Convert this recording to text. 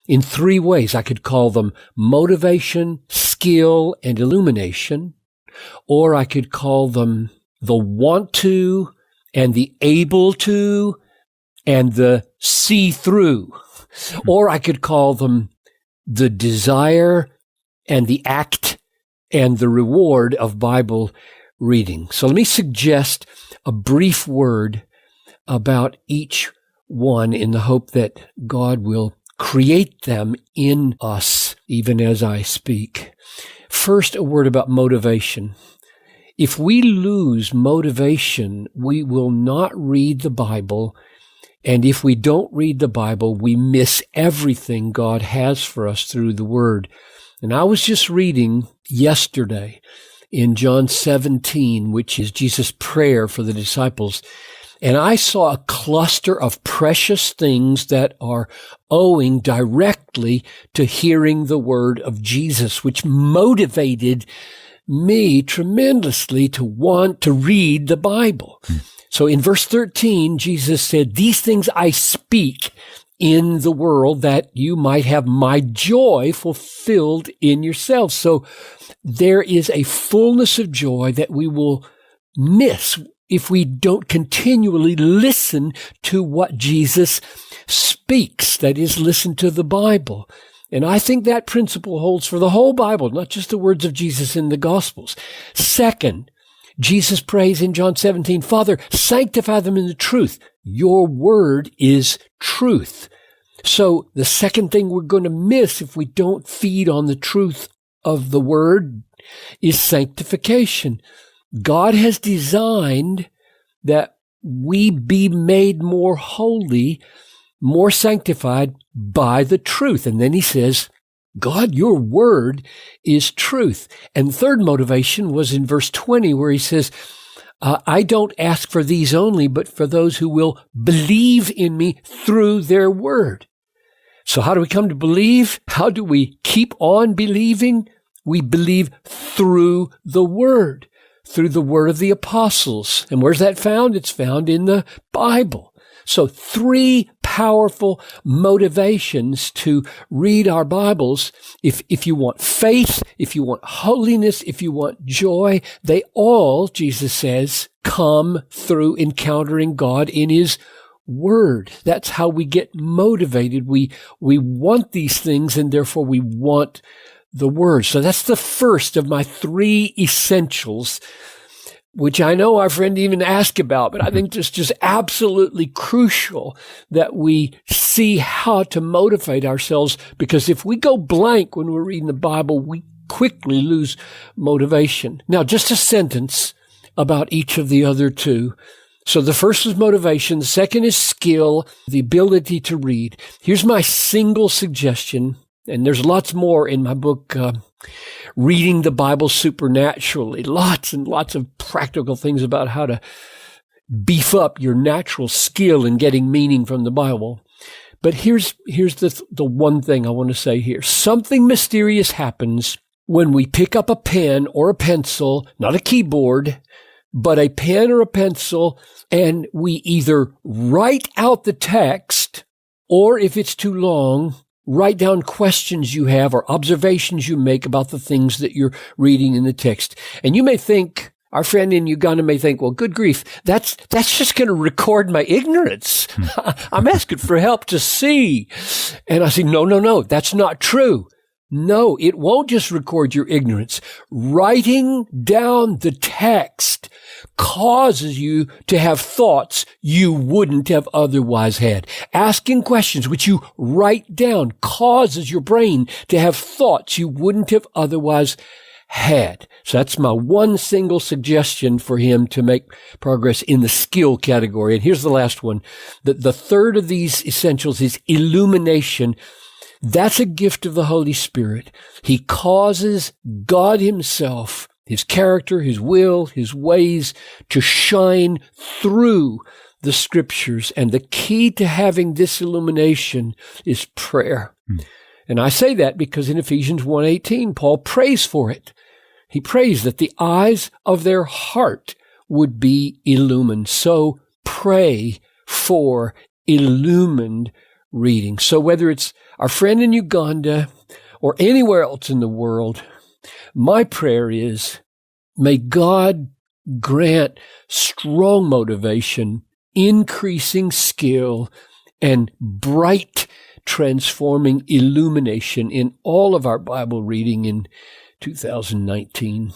in three ways. I could call them motivation, skill, and illumination, or I could call them the want to and the able to and the see through, or I could call them the desire and the act and the reward of Bible reading. So let me suggest a brief word about each one in the hope that God will create them in us even as I speak. First, a word about motivation. If we lose motivation, we will not read the Bible. And if we don't read the Bible, we miss everything God has for us through the Word. And I was just reading yesterday in John 17, which is Jesus' prayer for the disciples. And I saw a cluster of precious things that are owing directly to hearing the word of Jesus, which motivated me tremendously to want to read the Bible. So in verse 13, Jesus said, "These things I speak in the world that you might have my joy fulfilled in yourselves." So there is a fullness of joy that we will miss if we don't continually listen to what Jesus speaks, that is, listen to the Bible. And I think that principle holds for the whole Bible, not just the words of Jesus in the Gospels. Second, Jesus prays in John 17, "Father, sanctify them in the truth. Your word is truth." So the second thing we're going to miss if we don't feed on the truth of the word is sanctification. God has designed that we be made more holy, more sanctified by the truth. And then he says, God, your word is truth. And third motivation was in verse 20 where he says, I don't ask for these only, but for those who will believe in me through their word. So how do we come to believe? How do we keep on believing? We believe through the word of the apostles. And where's that found? It's found in the Bible. So three powerful motivations to read our Bibles. If you want faith, if you want holiness, if you want joy, they all, Jesus says, come through encountering God in his word. That's how we get motivated. We want these things and therefore we want the word. So that's the first of my three essentials, which I know our friend even asked about, but I think it's just absolutely crucial that we see how to motivate ourselves, because if we go blank when we're reading the Bible, we quickly lose motivation. Now, just a sentence about each of the other two. So the first is motivation. The second is skill, the ability to read. Here's my single suggestion. And there's lots more in my book, Reading the Bible Supernaturally. Lots and lots of practical things about how to beef up your natural skill in getting meaning from the Bible. But here's the one thing I want to say here. Something mysterious happens when we pick up a pen or a pencil, not a keyboard, but a pen or a pencil, and we either write out the text, or if it's too long, write down questions you have or observations you make about the things that you're reading in the text. And you may think, our friend in Uganda may think, well, good grief, that's just going to record my ignorance. I'm asking for help to see. And I say, no, that's not true. No, it won't just record your ignorance. Writing down the text causes you to have thoughts you wouldn't have otherwise had. Asking questions which you write down causes your brain to have thoughts you wouldn't have otherwise had. So that's my one single suggestion for him to make progress in the skill category. And here's the last one. The third of these essentials is illumination. That's a gift of the Holy Spirit. He causes God himself, his character, his will, his ways to shine through the scriptures. And the key to having this illumination is prayer. And I say that because in Ephesians 1:18, Paul prays for it. He prays that the eyes of their heart would be illumined. So pray for illumined reading. So whether it's our friend in Uganda or anywhere else in the world, my prayer is, may God grant strong motivation, increasing skill, and bright, transforming illumination in all of our Bible reading in 2019.